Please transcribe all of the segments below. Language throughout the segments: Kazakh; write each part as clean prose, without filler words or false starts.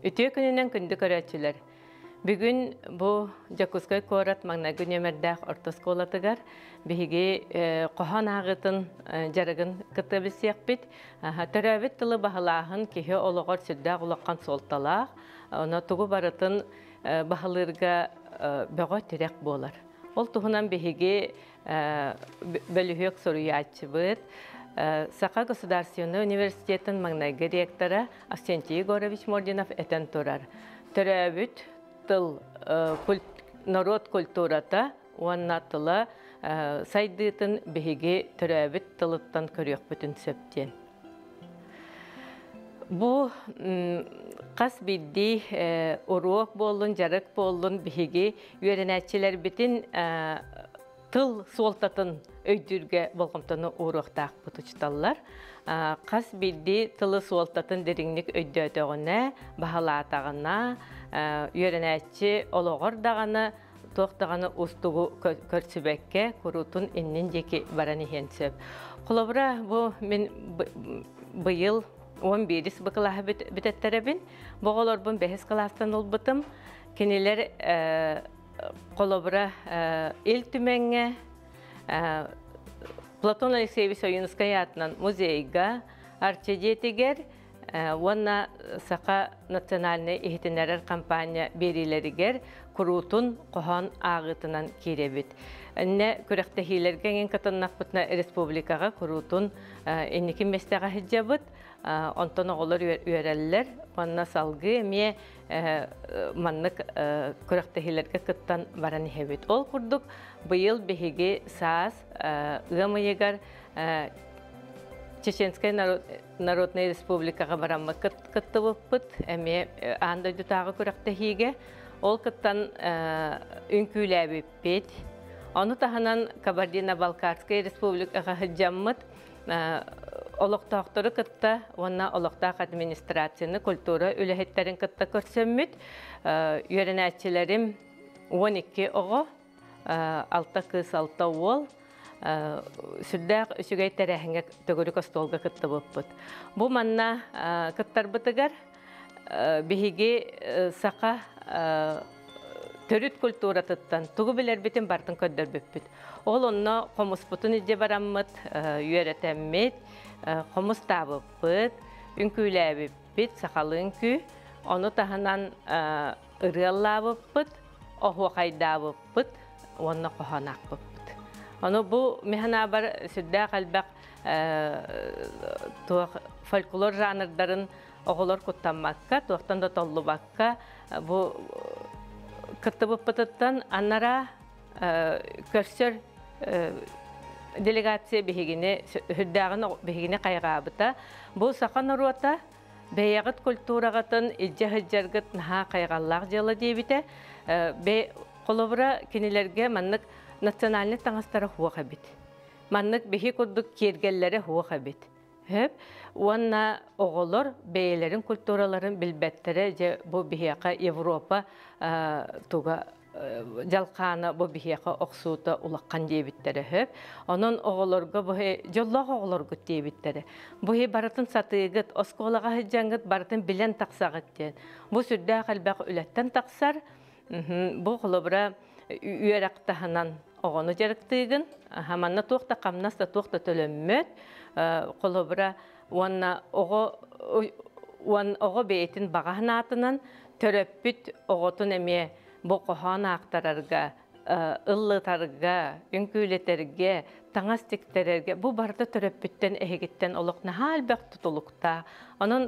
Ütüye gününden kündü körətçiler. Bugün bu Jakutskoy korat magna günömerdaq ortoskolatıgar bihigi qohan ağıtın jaragın kıtabısıyaq bit. Törəbit tılı bahalağın kihi oluğar süddaq ulaqan soltalaq. Ona tuğu baratın bahalırga bəğa terek bolar. Ol tuğunan bihigi bölühük soruyu açıbıt. Saqa Государственный университетин магнайгы ректора Аксентий Егорович Мординов этен турар. Төрәбүт тыл народ культурата уанна тыла сайдытын беги төрәбүт тылыттан көрөк бүтүн сөптен. Бу қас бидди урок болун, жарык болун беги үйренәтчилер битин тыл солтатын өйдүрге болғымтаны уруқтақ бұтычталар. Қас бидді тылы солтатын деріңнік өйдөтіғіне, бағалатағына, үйренәтчі олығырдағына, тоқтағаны ұстығы көрсібәкке құрутын еннен жеке баран ехен сөп. Құлабыра бұл мен бұйыл 11 бұқылағы бітеттәребін, бұғылар бұн 5 қыластан ол бұтым. Кенелер Қолабыра ел түменге Платон Алексеевич Союнскай атынан музейга арчедетігер онна сақа национальный ихтенерер компания берилерігер құрутын қоған ағытынан керебет. Әнне көректехилерген ең қатыннақ бұтына республикаға құрутын әнекі местеға хиджабыт, онтон оғылар үйерелілер, онна салғы ме маннық көректехилерге кыттан баран хебет. Ол құрдық бұйыл бігеге саас ғамайығар Чеченская народная республикаға барамы кытты бұппыт, әме аңда дүтағы көректехиге, ол кыттан үнкүйләбі бет. Оны таханан Кабардино-Балкарская республикаға хыджаммыт, олықтақтыры кытта, онна олықтақ администрацияны, культура үләхеттерін кытта көрсөмміт, үйеренәтчілерім 12 оғы, 6 кыз 6 ол, сүрдәк үсігей тәрәхіңе төгірік остолға кытты бұппыт. Бұ манна кыттар бұтығар, бігеге сақа төрүт культура тұттан, тұғы білер бітін бартын көддер бүппіт. Ол онна қомыс бұтын үдде бараммыт, үйеретәммет, қомыс табыппыт, үнкүйлә бүппіт, сақалы үнкү, оны тахынан ұрылла бүппіт, оғы қайда бүппіт, онна қоғанақ бүппіт. Оны бұл механа бар сүдді қалбақ фольклор жанрдарын оғылар құттанмаққа, туақтан да толы баққа, бұл кытты бұппытыттан аннара көрсер делегация бігіне, хүрдағын бігіне қайғабыта. Бұл сақан ұруата бәйяғыт культурағытын илжі-хыджарғыт наға қайғаллақ жылы дейбіті. Қолыбыра кенелерге маннық национальный таңастары хуаға бит. Маннық бейі күрдік кергелері хуаға бит. Уанна оғылыр бәйелерін культураларын білбәттері бұл бейяқа Европа туға жалқаны бұл бейяқа оқсуыта ұлаққан дейбіттері. Onun оғылырғы бұхы жоллақ оғылырғы дейбіттері. Бұхы барытын сатығыт, осколаға хыджаңғыт барытын білен тақсағыт дейін. Бұл сүрді қалбақ үләттен тақсар. Бұл құлыбыра үйерақтағынан оғыны жарықтығын, хаманна тоқта қамнаста тоқта төлөммөт, қолыбыра оғы бейтін бағағын атынан төрөппіт оғытын әме бұл қоған ақтарарға, ыллытарға, үнкүйлетерге, таңастектерерге, бұл барды төрөппіттен әйгіттен олықна халбәқ тұтылықта. Onun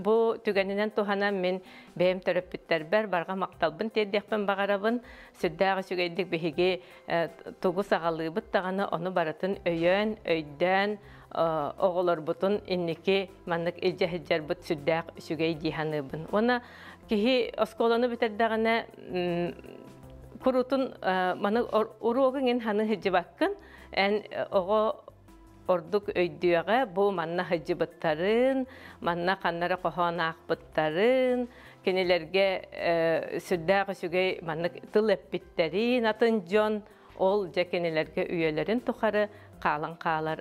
bu tügeninden tuhanan men beyim töröpütter barga maqtalbın teddekben bağarabın süddäği sügeydik behigi tugu sağalıbıt tağını onu baratın öyön, öyden oğulur butun inniki manlık ilcehiccer bıt süddäği sügey dihanıbın. Ona kihi oskolanı biterdeğine kurutun manı uruğun hanı hicci bakkın en oğu Orduk öydüğe bu manna hıcıbıttarın, manna kanlara qoğanaq bıttarın, kenelerge süddäği sügey manna tıl epbitterin, atın jon ol kenelerge üyelerin tuxarı qalan qalar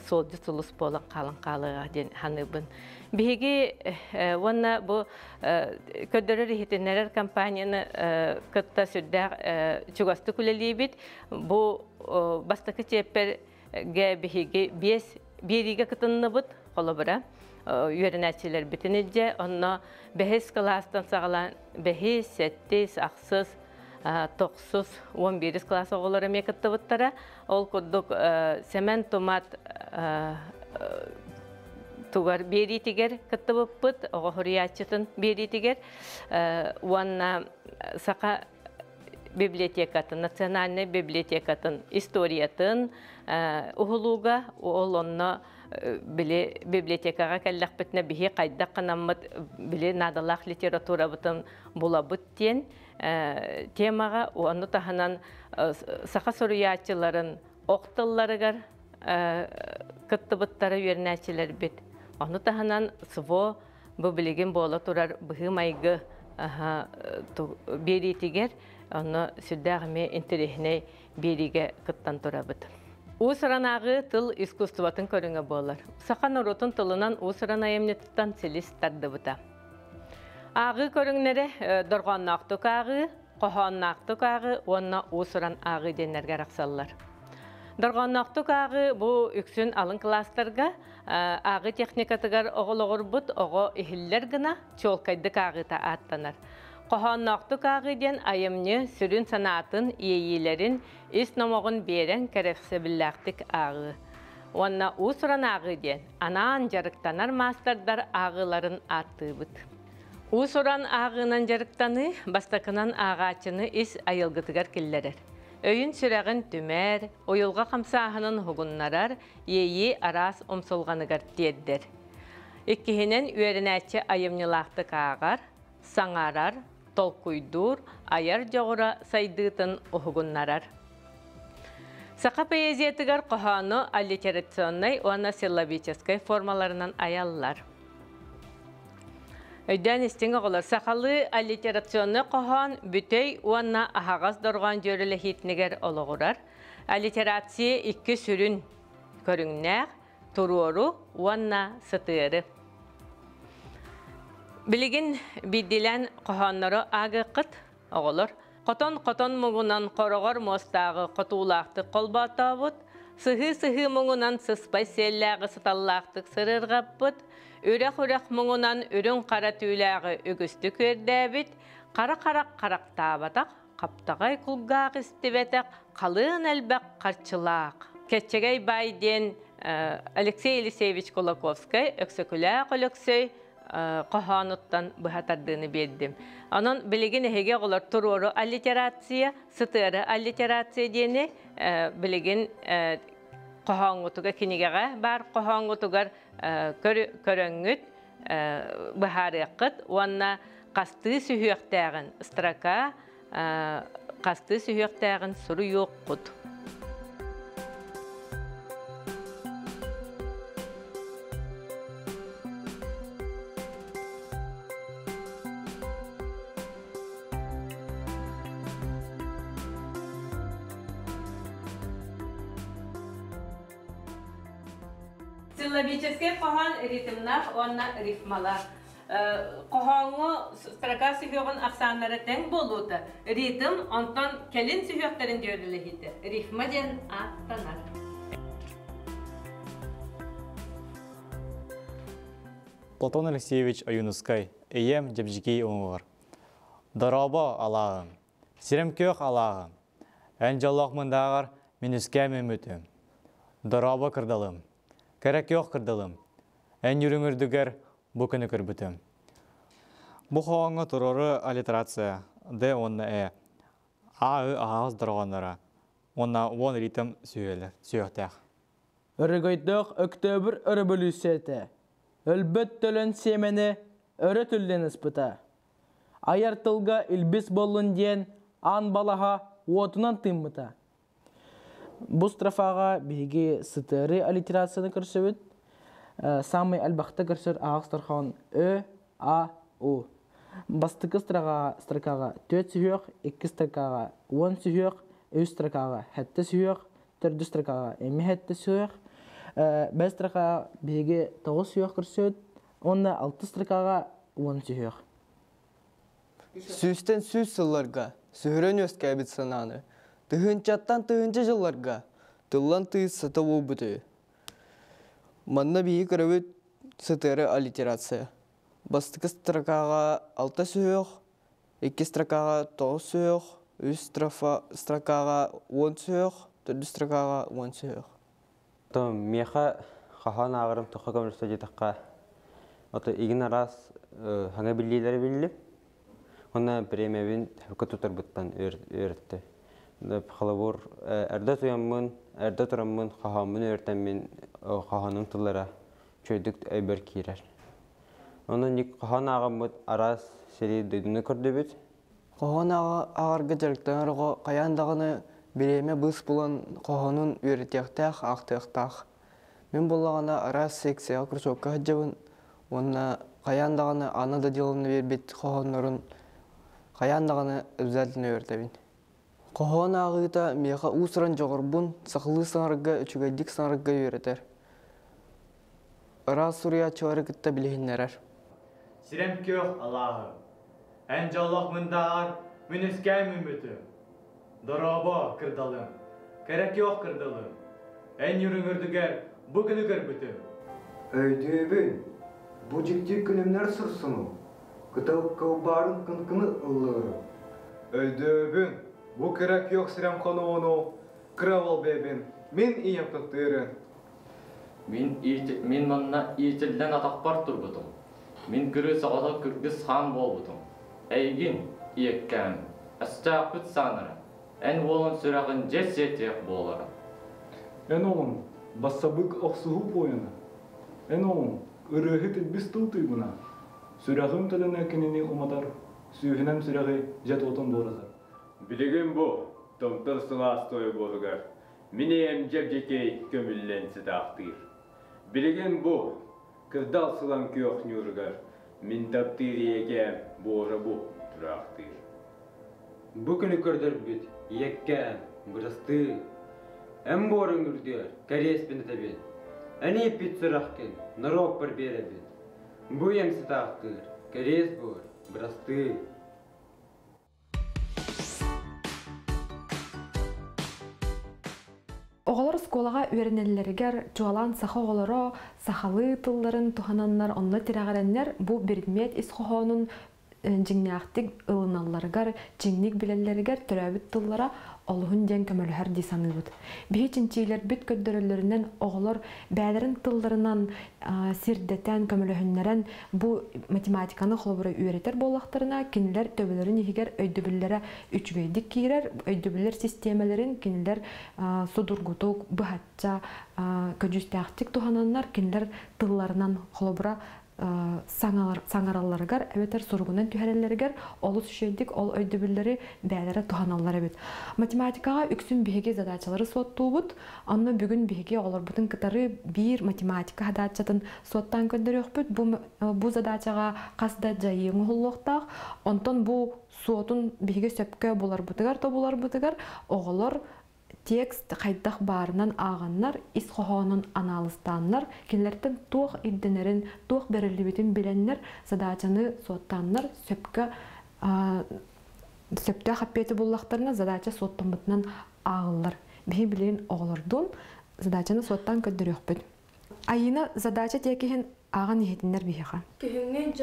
solcu sulus bolan qalan qalığa den hanıbın. Bihigi wana bu ködörü rihitenler kampanyаны kıtta sürdär çugastı kulelibit bu bastaki çeper ge bihigi biriga kıtınıbıt kolabıra yörenetçiler bitinece onna behes klastan sağlan behes settis aksız toksuz 11 klası oğulları mekattıbıttara ol kurduk semen tomat tugar beri tiger kıttıbıppıt oğu huriyatçıtın beri tiger wanna saka bibliotekatın, nasyonalne bibliotekatın, istoriyatın uhuluga onna bile bibliotekaga kellek bitne bihi qayda qanammat bile nadalaq literatura bitın bulabıt diyen temaga onu tahanan saka soruyatçıların oqtallarıgar kıttıbıttara yörnäçiler bit. Onu tahanan sıvo bu biligin bola turar bihi maygı beri tiger onu süddägime interehine beriге kıttan turabıt. Usranağı tıl iskustuvatın körüngө bolar. Sakan orotun tılынан usrana emnetittan silis tardıbıta. Ağı körüngleri dorgonnaqtık ağı, qohonnaqtık ağı, onna usran ağı denlerge raqsallar. Dorgonnaqtık ağı bu üksün alın klaslarga ağı texnikatıgar oğuluğur bud, oğu ihiller gına çolkaydık ağı ta attanar. Qohonnaqtık ağı den ayımnı sürün sanatın iyilerin is nomoğun beren kereksebillaqtık ağı. Onna usran ağı den anan jarıktanar mastardar ağıların attığı bud. Usran ağının jarıktanı bastakınan ağaçını is ayılgıtıgar killerer. Öyün süregin tümer, oyulga kamsahının hugunnarar, yeyi aras omsolganıgar diyedder. İkkihinen üyerinäçe ayımnılaqtık ağar, sangarar, tolkuydur, ayar joğura saydıtın uhugunnarar. Saka poeziyatigar qohanu alliteraционной, ona sillabической formalarından ayallar. Öydän istin oğular, sakalı alliteraционный qohan bütey ona ahagaz dorgan jörele hitniger olugurar. Alliterasiya iki sürün körüngnäq, turuoru ona sıtırı. Biligin bidilen qohanları ağı qıt oğulur. Qoton muğunan qorogor mostağı qotulaqtı qolbatabut, sıhı muğunan sıspay sellağı sıtallaqtık sırırgapbut, ürek muğunan ürün qara tüylağı ügüstü kördäbit, qara tabataq, qaptagay kulgaq istibetek, qalın elbaq qarçılaq. Keçegay bayden Alexey Eliseyevich Kolakovskay, öksökülaq olöksöy, qohanuttan buhatardığını bildim. Onun biligin hege olar turoru alliterasiya, sıtırı alliterasiya diyeni biligin qohangutuga kinigege bar qohangutugar köröngüt buharıqıt onna qastığı sühüyöktağın straka qastığı sühüyöktağın suru yoqqut. Силлабический qohan ритмнах, онна рифмалар. Qohanı straka sühüyögün aksanları teң boludu. Ritm ondan kelin sühüyöklerin jörülehidi. Rifma den attanar. Платон Алексеевич Аюнускай, эйем жепжикей оңғыр. Дараба алағым, сиремкөк алағым, әнжалақ мұндағыр менүскә мөмөтім. Дараба кырдалым, кәрәкөк кырдалым, ән юріңірдігер бұ күні көрбітім. Бұ қоңғы тұроры аллитерация, де онна ағы ағыз дұрғанлары, онна он ритм сүйектәк. Үрігойдық өктөбір үрі бөлісеті. Өлбөт төлін семені өрі түлден іспіта. Аяртылға үлбіс болын ден ан балаға отынан тыммыта. Бұл страфаға бейге сытыры аллитерацияны көрсөбіт. Самый әлбақты көрсөр ағыстырған Ö, A, U. Бастықы стракаға 4 сүйек, 2 стракаға 10 сүйек, 3 стракаға 7 сүйек, 4 strakaga emihette suyaq. 5 strakaga bege 9 suyaq kırsöt. Onda 6 strakaga 10 suyaq. Süsten süs yıllarga, sühürön öskәбит sananı. Тыгынчаттан тыгынча жылларга, тыллан тыйыз сыты болбуты. Манна бейі көрөбіт сытыры аллитерация. Бастыкы строкаға 6 сүйіқ, 2 строкаға 9 сүйіқ, 3 строкаға 10 сүйіқ, 4 строкаға 10 сүйіқ. Меха хахан ағырым тұқы көмірісті жетіққа егін арас хаңа білдейлері білді. Оны премиявин тәвкі тұтар бұттан өрітті. Қалабур әрді тұямын, әрді тұрамын, қағамын өртәмін қағаның тұллара чөйдік әйбір кейрер. Оны нек қаған ағамыд арас сері дөйдіні көрді бет? Қаған ағарға жарықтан арғы қаяндағыны береме бұс бұлан қағанын өрітектәқ, ақтықтақ. Мен болағына арас секцияға күрсөкка жабын, онына қаяндағыны аны да делімні бербет қағанларын қаяндағыны өбзәлдіні өртәбін. Қоған ағыта меға ұсыран жоғырбын, сақылы саңырға, үчігайдік саңырға өретер. Ыра Сурия чуары кітті білігінлерер. Сирем көк Аллахы, ән жаллақ мұндағар мүнескәй мүміті. Дораба кырдалым, кәрек yok кырдалым. Ән юрын үрдігер бұгіні көрбіті. Өйдебін, бұ жіктек күнімлер сұрсыну, күтал қылбарын күнкіні ұллығыры. Өйдебін, bu kırık yok sirem konu onu, kıraval bebin, min iyem kıktırın. Min manna iyitilden atakpar turbutum. Min kırı sağata kırgız han bolbutum. Eygin iyekken, astaqıt sanırı. En bolun sürağın cesetiyek boları. En oğlum, bassabık aksuhu boyuna. En oğlum, ırıhı tilbis tıltı buna. Sürağım tadına kenini umatar, sühünem sürağı jet otun borazar. Bilgin bu, tomtıl sıla stoyu bolugar. Mineyem cebcekey kömüllensi taqtir. Bilgin bu, kızdal sılan kök nürgar. Min taptir yekem, boğra bu, turaqtir. Bu günü kördür büt, yekken, bırastı. Em borun ürdüyor, kares bini tabin. Ani pit sıraqken, narok bir berabin. Bu yemsi taqtir, kares bor, bırastı. Оғалар сколаға үйренелерігер жуалан саха оғалары сахалы тылларын тухананнар, онны тирағареннер бұл бердмет ис қоғанын жеңнәқтік ылыналарығар, жеңнік білелерігер түрәбіт тыллара олығын ден көмөліғар дейсаны бұд. Бейі чинчейлер бүт көддірілерінен оғалар бәлерін тылларынан сирдеттен көмөліғінлерін бұл математиканы қолыбыры үйретер болақтарына кенілер төбелерін егер өйдөбілері үчгейдік кейрер, өйдөбілер системаларын кенілер судургутук, бұхатча, көджістәқтік тухананлар кенілер тылларынан қолыбыра саңараларыгар, әбетер сұрғынан түйәрелерігер, олы сүшейдік, ол өйдөбілері бәлері туханалар әбет. Математикаға үксін беге задачалары суатту бұд, анны бүгін беге олар бұтын кытары бір математика задачатын суаттан көндері өкпіт, бұл задачаға қасда жайың ұллықтақ, онтан бұл суатын беге сөпкі болар бұтығар, оғылар текст қайдақ барынан ағаннар, ис қоғанын аналыстаннар, кенлерден туық идденерін, туық берілібетін біленнер, задачаны суаттаннар, сөпті қаппеті боллақтарына задача суаттан бұтынан ағылар. Бей білейін оғылырдың задачаны суаттан көддір өкпіт. Айына задача текіген ағын ехетіндер бейіға. Күйіңе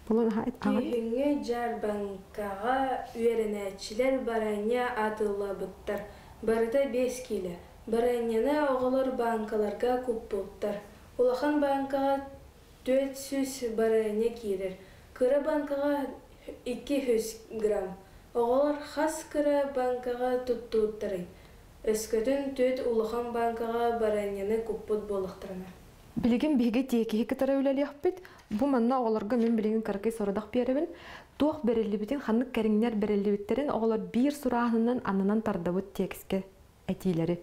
Күйіңе жарбанкаға үйеренәтшілер барanya атылы бұттар. Барыда 5 келі. Барanyаны оғылыр банкаларға көп бұттар. Улахан банкаға 400 барanya кейлер. Кыры банкаға 200 грамм. Оғылыр қас кыры банкаға тұттырын. Өскөтін 4 улахан банкаға барanyаны көп бұт болықтырына. Билеген беге текеге кітара өлелі ақпет, бұл манна оғаларға мен білеген қарқай сорадақ беребін, туақ берелі ханық кәріңнер берелі біттерін оғалар бір сұрағынан анынан тардабыт текіске әтейлері.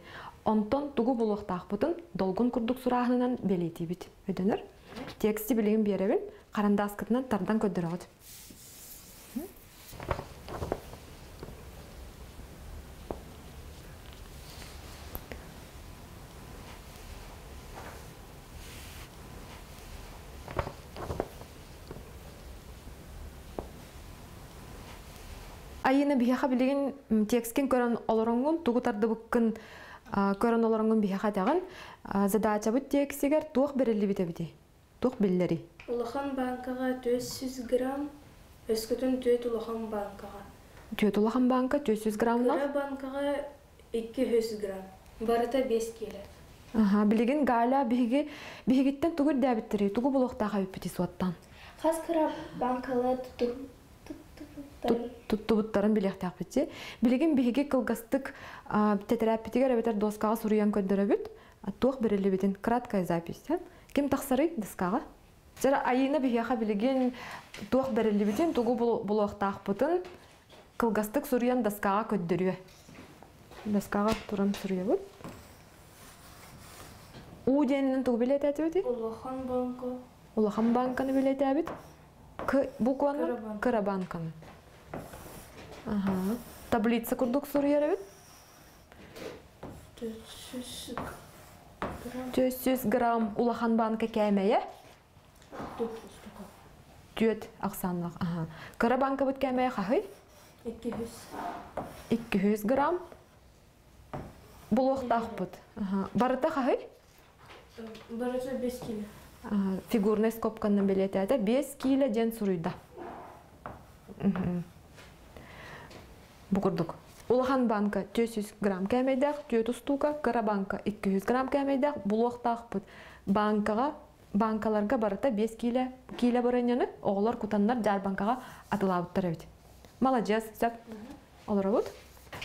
Онтон туғы болуқтақ бұтын долғын күрдік сұрағынан белеті біт. Өденір, тексті білеген беребін, қаранда асқытынан тардан көддір ағыд. айына бияха билеген тексткен көрөн олороңун тугу тардыбыккын көрөн олороңун бияха тагын задача бут текстигер туох берилли бите. Туох биллери. Улахан банкага 400 грамм, өскөтөн 4 улахан банкага. 4 улахан банка 400 граммна. Кыра банкага 200 грамм. Барыта 5 келет. Аха, билеген галя бигиттен тугур дәбиттери, тугу булуктага үппити суаттан. Хас кыра банкала Туттубуттарын билектак бити. Билеген биги кылгастык тетрапитигер бетер доскага суруян көндөрөбүт. Туох берилли битин краткая запись. Ким тахсары доскага? Жара айына бияха билеген туох берилли битин тугу булуктак бутын кылгастык суруян доскага көндөрүө. Доскага турам суруябыт. У денинен тугу билет этибити? улахан банка. Улахан банканы билет этибит. Букваны кыра банканы. Ага. Таблица курдук суруябыт? 400 грамм улахан банка кәмәйе? Түйет ақсанлық. Ага. Кыра банка бут кәмәйе қақы? 200 грамм. Булуқтақ бұд. Барыта қақы? Барыта 5 келе. Фигурный скобканын билет әді 5 келе ден суруйда. Бұқырдық. Улахан банка 400 грамм кәмейдәқ, 400 стука, кыра банка 200 грамм кәмейдәқ, булуқтақ бұд. Банкаларға барыта 5 келе барыняны, оғылар кутанлар жар банкаға атылабыттар әбіт. Молодец, сөп. Олар бұд.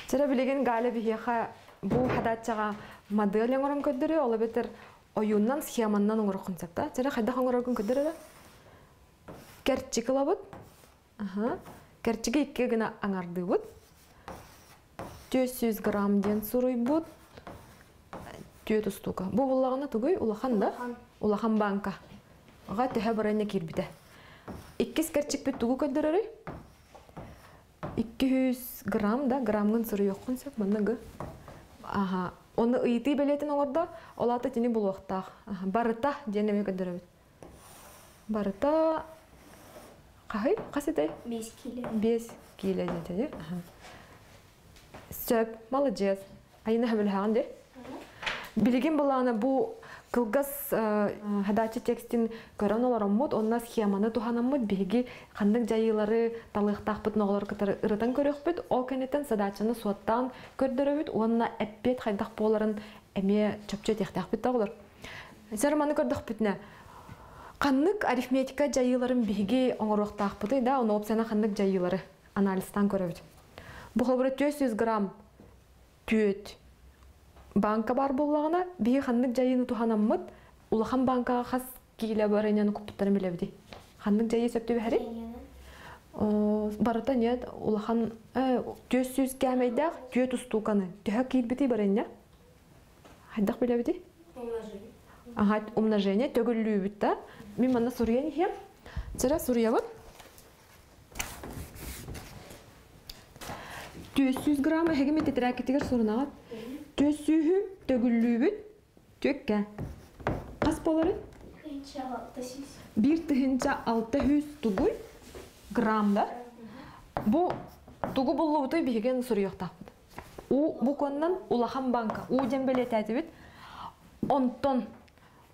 Сәрі білеген ғалі бігеға бұл хадатчаға модель оңырын көддірі, олы бетер ойыннан, схеманнан оңыры құнсақта. Сәрі қайдақ оңыры көддірі? Кәртчік ұлабыд. Кәртчігі 2 гына аңарды бұд. 400 грамм ден суруй бұд. 400 стука. Бұл бұлағына түгій улахан да? Улахан банка. Оға түхе барайна кербіді. 2 кәртчік бет түгі көддірі? 200 грамм да, граммын суруй оққынсақ бұнығы. Оны ұйты белетін оңырда, олаты тені бұл оқтақ. Барыта денеме көддірі бет. Барыта... Қақы? Қасыдай? 5 келе. 5 келе деді. Сөп, молодец. Айына хабілхаған де? Білген болағына бұл кылгас хадачы текстин көрін олар ұмыд, онына схеманы тухан ұмыд, беге қандық жайылары талықтақ бұд ноғылар кітары ұрытан көрек бұд, ол кәнеттен садачыны суаттан көрдірі бұд, онына әппет қайдақ боларын әме чөпчө тектақ бұд тағылар. Сәріманы көрдіқ бұдына. Қандық арифметика жайыларын беге оңырықтақ бұды, да, оны опцияна қандық жайылары анализтан көрі бұд. Бұл 400 грамм түйет банка бар болағына, бейі қандық жайыны туханаммыд, улахан банкаға қас кейлі барайнаны күппіттарын білебді. Қандық жайы сөпті бәрі? Барыта нет, улахан 400 кәмейдәқ, 400 стуканы. Түйі кейлбіті барайна? Хайдақ білебді? Умножение, төгілі бітті. Мен мана сұриян ем. Сірі сұрия бұд. 400 грамм әгеме тетрәкетігер сұрынағат. 400 төгіллүбіт төкке. Қас болары? 1,600 тугуй граммда. Бұл тугу болу бұтой бейген сұрыйықтақ бұд. Бұл коннан улахан банка. У дембелет әтібіт. 10 тонн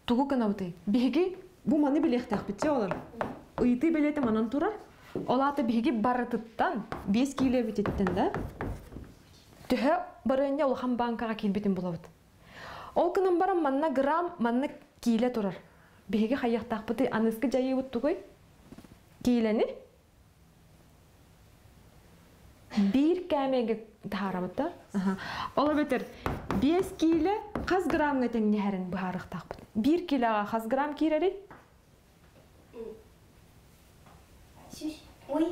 тугу кына бұтой. Бейге бұл маны білектақ бітсе олар. Ұйты белеті манан тұрар. Олаты бейге барытыттан 5 келе бітеттен да. Түхі барыне улахан банкаға келбетін болабыд. Ол күнін барам манна грамм, манна кейле тұрар. Беге қаяқтақ бұты анысқы жайы бұтты қой. Кейлені 1 кәмеге тағарабыд да. Ола бетер 5 кейле қаз граммға тәңіне әрін бұхарықтақ бұд. 1 кейлеға қаз грамм кейлері? Ой.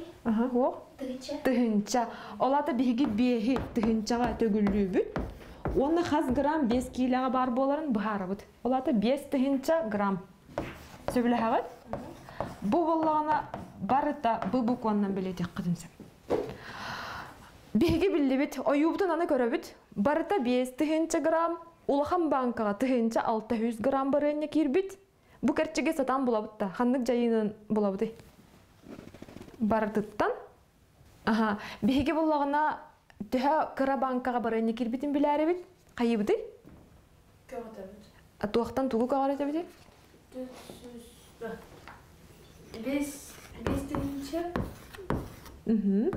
Тыгынча. Олата беги беги тыгынчаға төгілі бүт. Оны қаз грамм 5 кейлеға бар боларын бұхары бұд. Олата 5 тыгынча грамм. Сөбілі қағыд? Бұл болағына барыта бұл коннан білетек қыдымсам. Беги білі бүт, ойубытын аны көрі бүт. Барыта 5 тыгынча грамм, улахан банкаға тыгынча 600 грамм барыне кер бүт. Бұл кәрчеге сатан бұла бұтта, қандық жайынан бұла бұды. Бардыттан Аха, биһиге буллагына төһө кыра банкага барайны кирбитин биләре бит. Кайыбыды? Туақтан тугу кагарата бит? Без тыгынча. Минус.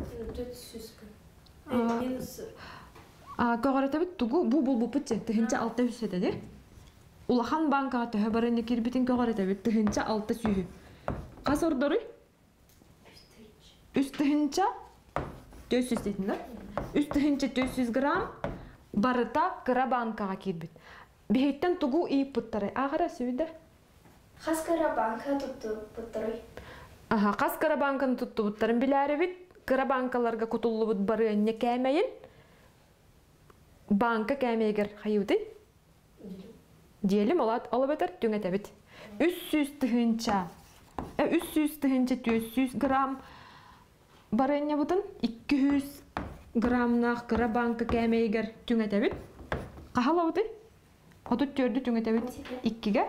Кагарата бит тугу бу бутче тыгынча 6 үсөтө. Улахан банкага төһө барайны кирбитин кагарата бит тыгынча 6 сүйү. Кас ордору? Үстүһүнча 400 дейтін да? Үстүһүнча 400 грамм барыта кыра банкага кирбит. Бейттен тугу ийип буттары. Агара сүйді? Хас кыра банка тутту буттары. Аха, кас кыра банканы тутту буттарын биләре бит. Кыра банкаларга кутуллу бут бары энне кәмәйин. Банка кәмәйгер хайуды? Диелим олат алып этер түңәтә бит. 300 тыгынча 400 грамм барыня бутын 200 граммнах кыра банка кәмәйгер түңәтә бит. Кахала буты? Отут төрдү түңәтә бит 2-ге?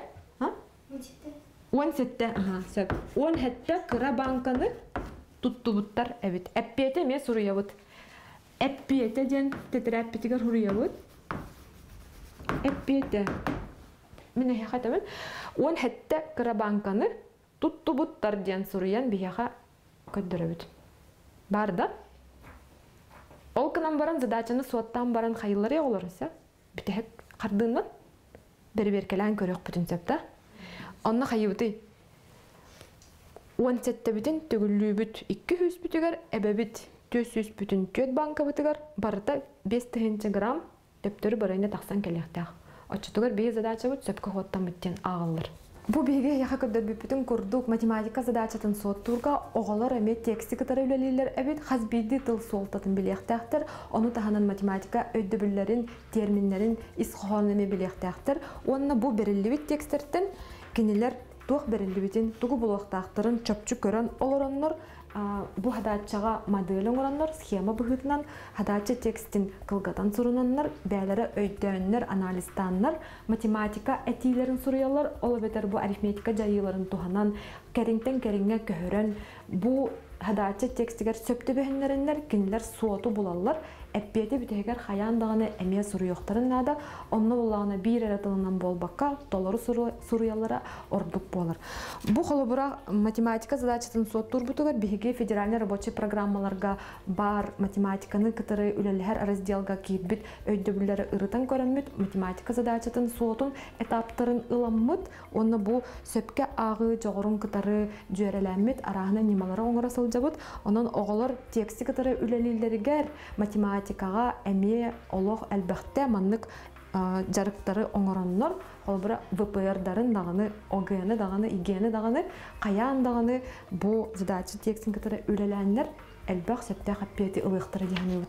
17. Аха, сөп. 17 кыра банканы тутту буттар әбит. Әппиете ме суруя бут. Әппиете ден тетрәп битигер хуруя бут. Әппиете. Менә хәтәмен 17 кыра банканы тутту буттар ден суруян бияха көддөрө бит. Барда. Ол кынан баран задачаны суаттан баран хайыллары оларса, битек кардыннан бер-беркелән көрөк бүтүн септа. Онны хайыбыты 17 бүтүн төгүллүү бүт 200 бүтүгөр эбебит 400 бүтүн төт банка бүтүгөр барда 5 грамм төптөрү барайна таксан келектак. Очтугар бей задача бут сөпкө хоттан бүттен агылыр. Бу биге яха көдөр бүтүн курдук математика задачатын соттурга оголор эме тексти кытары үлелилер эбит хазбиди тыл солтатын билектактыр. Ону таханан математика өйдөбүллерин, терминдерин исхонеме билектактыр. Онна бу берилибит тексттерден кинилер тух берилибитин тугу булуктактырын чөпчү көрөн олороннор бу хадачага модель оңороннор схема быхытынан хадача текстин кылгатан сурунаннар бәләре өйдөннөр анализтаннар математика этилерин суруялар ол бетер бу арифметика жайыларын туханан кериңтен кериңе көһөрөн бу хадача текстигер сөптө бехнереннер кинилер суоту булаллар эппети битегер хаяндаганы эме суруяктарын нада онны буллагына бир эретылынан болбакка толору суруялара ордук болар. Бу холобура математика задачатын соттур бутугар биге федеральный рабочий программаларга бар математиканы кытары үлелер разделга кирбит өйдөбүлләре ырытан көрөнмүт математика задачатын сотун этаптарын ыламмыт онны бу сөпкө агы жогорун кытары жөреләммит арахына нималары оңоросыл жабыт онон оголор тексти кытары үлелилеригер математикага эме олох әлбәхтә маннык жарыктары оңороннор холбура ВПР-дарын даганы, ОГН даганы, ИГН даганы, каян даганы бу задача текстин кытары үлеләннер әлбәх сөптә хаппети ылыктыры дигән